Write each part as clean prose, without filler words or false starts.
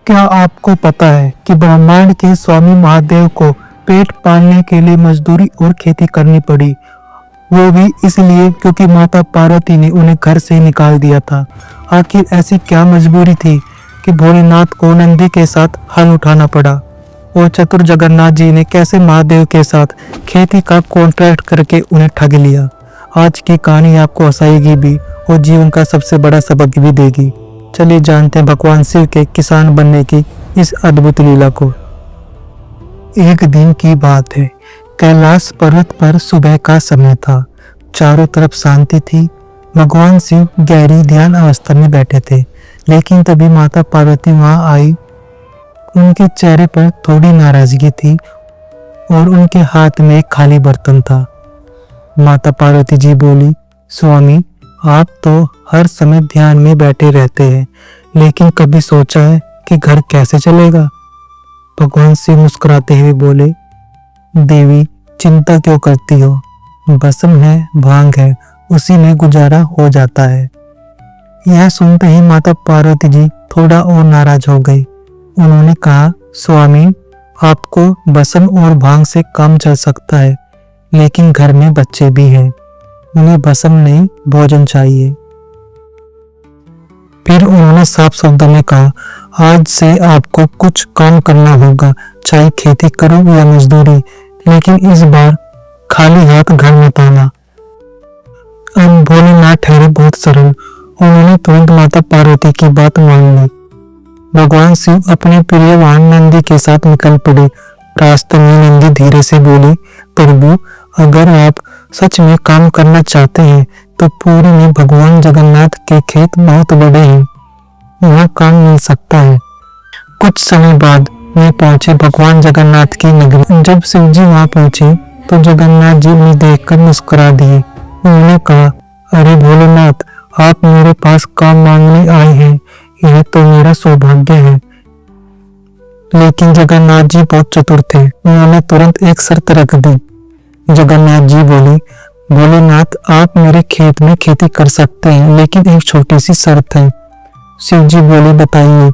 क्या आपको पता है कि ब्रह्मांड के स्वामी महादेव को पेट पालने के लिए मजदूरी और खेती करनी पड़ी, वो भी इसलिए क्योंकि माता पार्वती ने उन्हें घर से निकाल दिया था। आखिर ऐसी क्या मजबूरी थी कि भोलेनाथ को नंदी के साथ हल उठाना पड़ा, और चतुर जगन्नाथ जी ने कैसे महादेव के साथ खेती का कॉन्ट्रैक्ट करके उन्हें ठग लिया। आज की कहानी आपको हंसाएगी भी और जीवन का सबसे बड़ा सबक भी देगी। चलिए जानते हैं भगवान शिव के किसान बनने की इस अद्भुत लीला को। एक दिन की बात है, कैलाश पर्वत पर सुबह का समय था। चारों तरफ शांति थी। भगवान शिव गहरी ध्यान अवस्था में बैठे थे, लेकिन तभी माता पार्वती वहां आई। उनके चेहरे पर थोड़ी नाराजगी थी और उनके हाथ में एक खाली बर्तन था। माता पार्वती जी बोली, स्वामी, आप तो हर समय ध्यान में बैठे रहते हैं, लेकिन कभी सोचा है कि घर कैसे चलेगा? भगवान शिव मुस्कुराते हुए बोले, देवी, चिंता क्यों करती हो? भस्म है, भांग है, उसी में गुजारा हो जाता है। यह सुनते ही माता पार्वती जी थोड़ा और नाराज हो गई। उन्होंने कहा, स्वामी, आपको भस्म और भांग से काम चल सकता है, लेकिन घर में बच्चे भी हैं, उन्हें भस्म नहीं, भोजन चाहिए। फिर उन्होंने साफ शब्दों में कहा, आज से आपको कुछ काम करना होगा, चाहे खेती करो या मजदूरी, लेकिन इस बार खाली हाथ घर मत आना। अब भोलेनाथ ठहरे बहुत सरल। उन्होंने तुरंत माता पार्वती की बात मान ली। भगवान शिव अपने प्रिय वाहन नंदी के साथ निकल पड़े। रास्ते में नंदी धीरे से बोली, प्रभु, अगर आप सच में काम करना चाहते हैं तो पुरी में भगवान जगन्नाथ के खेत बहुत बड़े हैं, वहाँ काम मिल सकता है। कुछ समय बाद वे पहुंचे भगवान जगन्नाथ की नगरी। जब शिव जी वहाँ पहुंचे तो जगन्नाथ जी उन्हें देखकर मुस्कुरा दिए। उन्होंने कहा, अरे भोलेनाथ, आप मेरे पास काम मांगने आए हैं, यह तो मेरा सौभाग्य है। लेकिन जगन्नाथ जी बहुत चतुर थे। उन्होंने तुरंत एक शर्त रख दी। जगन्नाथ जी बोले, भोलेनाथ, आप मेरे खेत में खेती कर सकते हैं, लेकिन एक छोटी सी शर्त है। शिव जी बोले, बताइए।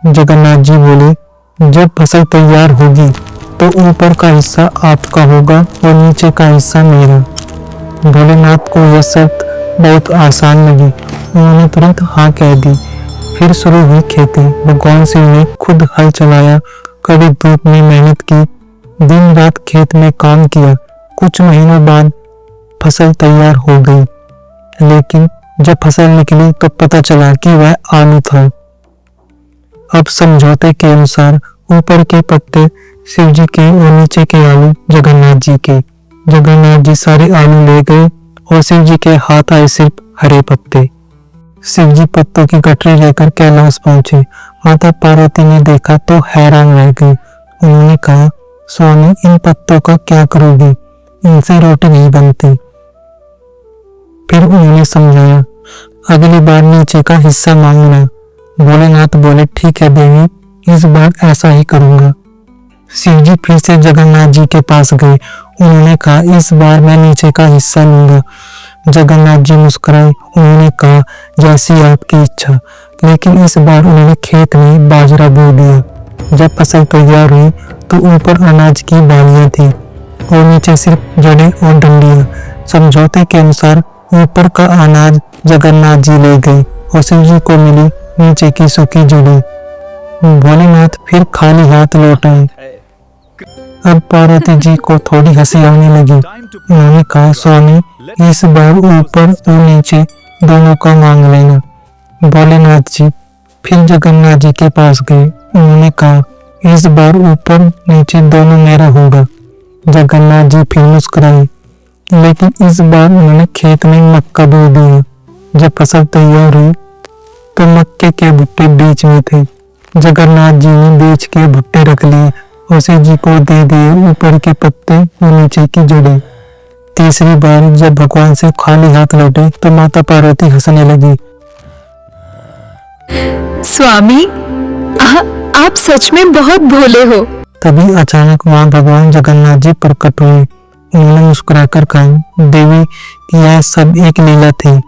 जगन्नाथ जी बोले, जब फसल तैयार होगी तो ऊपर का हिस्सा आपका होगा और नीचे का हिस्सा मेरा। भोलेनाथ को यह शर्त बहुत आसान लगी। उन्होंने तुरंत हाँ कह दी। फिर शुरू हुई खेती। भगवान शिव ने खुद हल चलाया, कड़ी धूप में मेहनत की, दिन रात खेत में काम किया। कुछ महीनों बाद फसल तैयार हो गई, लेकिन जब फसल निकली तो पता चला कि वह आलू था। अब समझौते के अनुसार ऊपर के पत्ते शिव जी के और नीचे के आलू जगन्नाथ जी के। जगन्नाथ जी सारे आलू ले गए और शिव जी के हाथ आए सिर्फ हरे पत्ते। शिव जी पत्तों की गठरी लेकर कैलाश पहुंचे। माता पार्वती ने देखा तो हैरान रह गई। उन्होंने कहा, स्वामी, इन पत्तों का क्या करोगी? इनसे रोटी नहीं बनती। फिर उन्होंने समझाया, अगली बार नीचे का हिस्सा मांगना। भोलेनाथ बोले, ठीक है देवी, इस बार ऐसा ही करूंगा। शिव जी फिर से जगन्नाथ जी के पास गए। उन्होंने कहा, इस बार मैं नीचे का हिस्सा लूंगा। जगन्नाथ जी मुस्कुराए। उन्होंने कहा, जैसी आपकी इच्छा। लेकिन इस बार उन्होंने खेत में बाजरा बो दिया। जब फसल तैयार हुई तो ऊपर अनाज की बालियां थी और नीचे सिर्फ जड़ें और डंडियां। समझौते के अनुसार ऊपर का अनाज जगन्नाथ जी ले गए और शिव जी को मिली नीचे की सूखी जड़ें। भोलेनाथ फिर खाली हाथ लौट आए। अब पार्वती जी को थोड़ी हंसी आने लगी। उन्होंने कहा, स्वामी, इस बार ऊपर और नीचे दोनों का मांग लेना। भोलेनाथ जी फिर जगन्नाथ जी के पास गए। उन्होंने कहा, इस बार ऊपर नीचे दोनों मेरा होगा। जगन्नाथ जी फिर मुस्कुराए, लेकिन इस बार उन्होंने खेत में मक्का बो दिया। जब फसल तैयार हुई तो मक्के के भुट्टे बीच में थे। जगन्नाथ जी ने बीच के भुट्टे रख लिए और शिव जी को दे दिए ऊपर के पत्ते और नीचे की जड़ें। तीसरी बार जब भगवान से खाली हाथ लौटे तो माता पार्वती हंसने लगी। स्वामी, आप सच में बहुत भोले हो। तभी अचानक वहां भगवान जगन्नाथ जी प्रकट हुए। उन्होंने मुस्कुराकर कहा, देवी, यह सब एक लीला थी।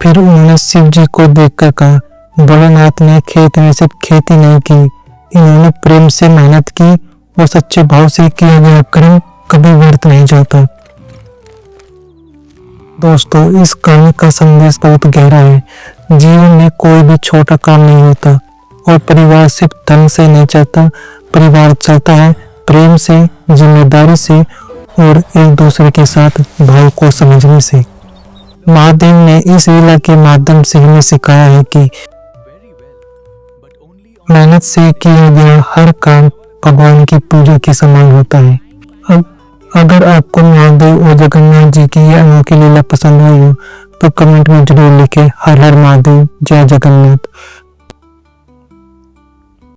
फिर उन्होंने शिव जी को देखकर कहा, भोलेनाथ ने खेत में सिर्फ खेती नहीं की, इन्होंने प्रेम से मेहनत की और सच्चे भाव से किया गया कर्म कभी व्यर्थ नहीं जाता। दोस्तों, इस कहानी का संदेश बहुत गहरा है। जीवन में कोई भी छोटा काम नहीं होता और परिवार सिर्फ धन से नहीं चलता। परिवार चलता है प्रेम से, जिम्मेदारी से और एक दूसरे के साथ भाव को समझने से। महादेव ने इस लीला के माध्यम से हमें सिखाया है कि मेहनत से किया गया हर काम भगवान की पूजा के समान होता है। अब अगर आपको महादेव और जगन्नाथ जी की यह अनोखी लीला पसंद आई हो तो कमेंट में जरूर लिखें। हर हर महादेव, जय जगन्नाथ।